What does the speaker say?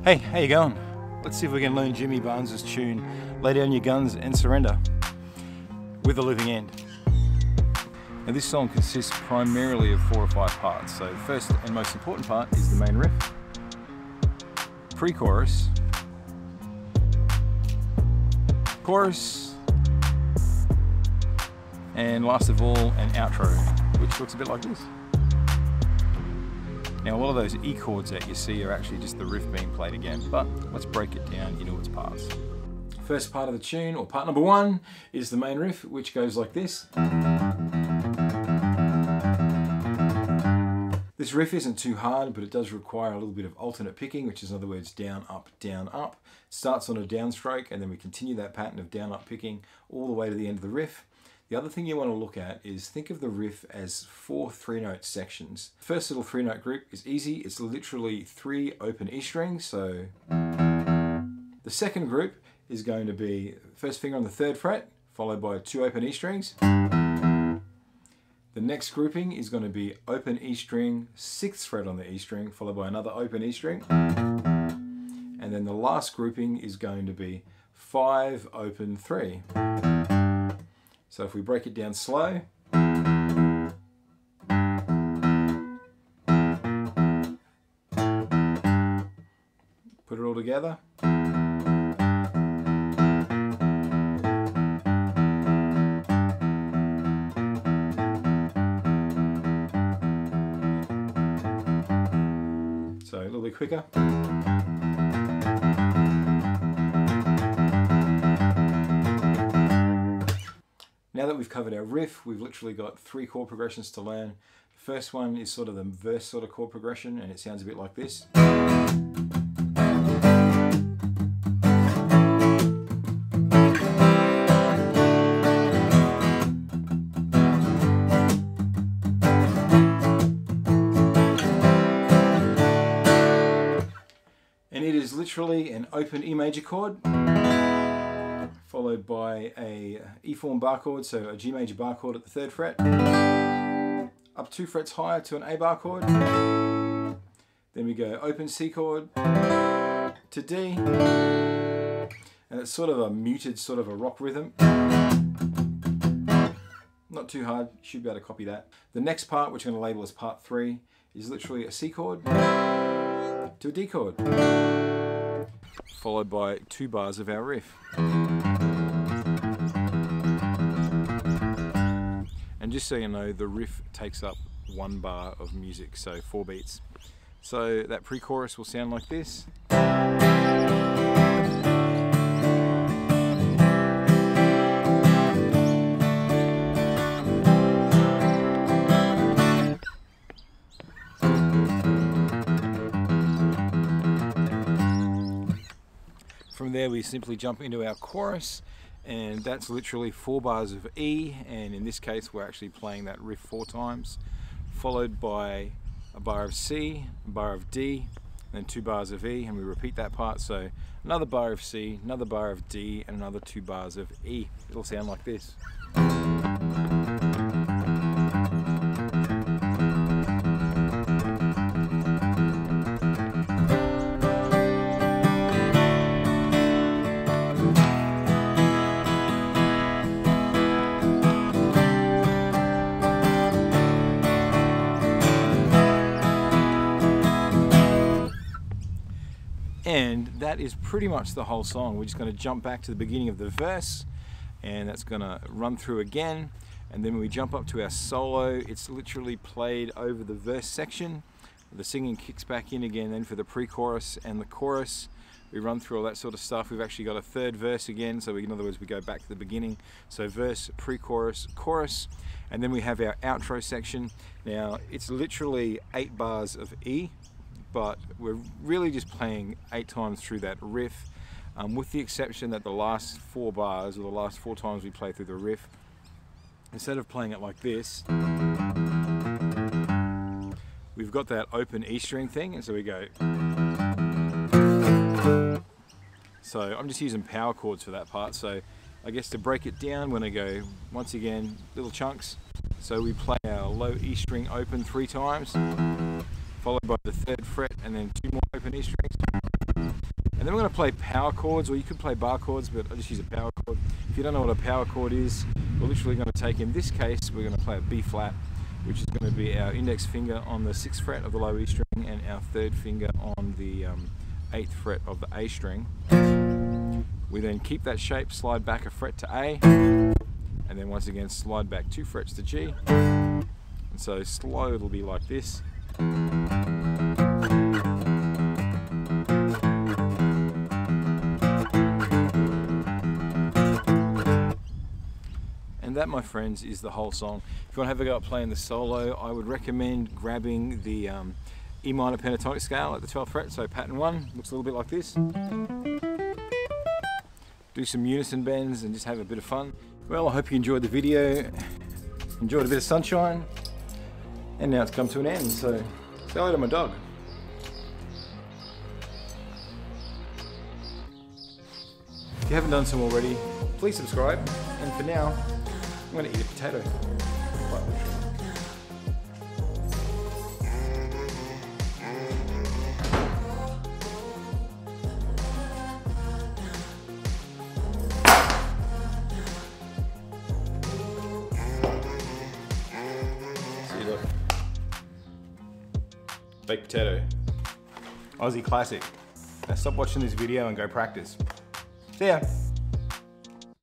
Hey, how you going? Let's see if we can learn Jimmy Barnes's tune, Lay Down Your Guns and Surrender, with a living end. Now this song consists primarily of 4 or 5 parts. So the first and most important part is the main riff, pre-chorus, chorus, and last of all an outro, which looks a bit like this. Now a lot of those E chords that you see are actually just the riff being played again, but let's break it down into its parts. First part of the tune, or part number 1, is the main riff, which goes like this. This riff isn't too hard, but it does require a little bit of alternate picking, which is in other words down, up, down, up. It starts on a downstroke, and then we continue that pattern of down, up picking all the way to the end of the riff. The other thing you want to look at is think of the riff as 4 3-note sections. First little 3-note group is easy. It's literally 3 open E strings. So the second group is going to be first finger on the 3rd fret, followed by 2 open E strings. The next grouping is going to be open E string, 6th fret on the E string, followed by another open E string. And then the last grouping is going to be 5 open 3. So if we break it down slow, put it all together. So a little bit quicker. Now that we've covered our riff, we've literally got 3 chord progressions to learn. The first one is sort of the verse sort of chord progression, and it sounds a bit like this. And it is literally an open E major chord, followed by a E form bar chord, so a G major bar chord at the 3rd fret, up 2 frets higher to an A bar chord, then we go open C chord to D, and it's sort of a muted, sort of a rock rhythm. Not too hard, you should be able to copy that. The next part, which I'm going to label as part 3, is literally a C chord to a D chord, followed by 2 bars of our riff. And just so you know, the riff takes up 1 bar of music, so 4 beats. So that pre-chorus will sound like this. From there we simply jump into our chorus, and that's literally 4 bars of E, and in this case we're actually playing that riff 4 times, followed by a bar of C, a bar of D, and then 2 bars of E, and we repeat that part. So another bar of C, another bar of D, and another 2 bars of E. It'll sound like this. And that is pretty much the whole song. We're just going to jump back to the beginning of the verse, and that's going to run through again. And then when we jump up to our solo, it's literally played over the verse section. The singing kicks back in again then for the pre-chorus and the chorus. We run through all that sort of stuff. We've actually got a 3rd verse again, so in other words we go back to the beginning. So verse, pre-chorus, chorus, and then we have our outro section. Now it's literally 8 bars of E, but we're really just playing 8 times through that riff, with the exception that the last 4 bars, or the last 4 times we play through the riff, instead of playing it like this, we've got that open E string thing, and so we go. So I'm just using power chords for that part, so I guess to break it down, when I go, once again, little chunks. So we play our low E string open 3 times, followed by the 3rd fret, and then 2 more open E strings. And then we're going to play power chords, or you could play bar chords, but I just use a power chord. If you don't know what a power chord is, we're literally going to take, in this case, we're going to play a B flat, which is going to be our index finger on the 6th fret of the low E string and our 3rd finger on the 8th fret of the A string. We then keep that shape, slide back a fret to A, and then once again slide back 2 frets to G. And so slow, it'll be like this. And that, my friends, is the whole song. If you want to have a go at playing the solo, I would recommend grabbing the E minor pentatonic scale at the 12th fret, so pattern 1, looks a little bit like this. Do some unison bends and just have a bit of fun. Well, I hope you enjoyed the video, enjoyed a bit of sunshine, and now it's come to an end, so say hello to my dog. If you haven't done so already, please subscribe, and for now, I'm going to eat a potato. Quite literally. See, look. Baked potato. Aussie classic. Now stop watching this video and go practice. See ya.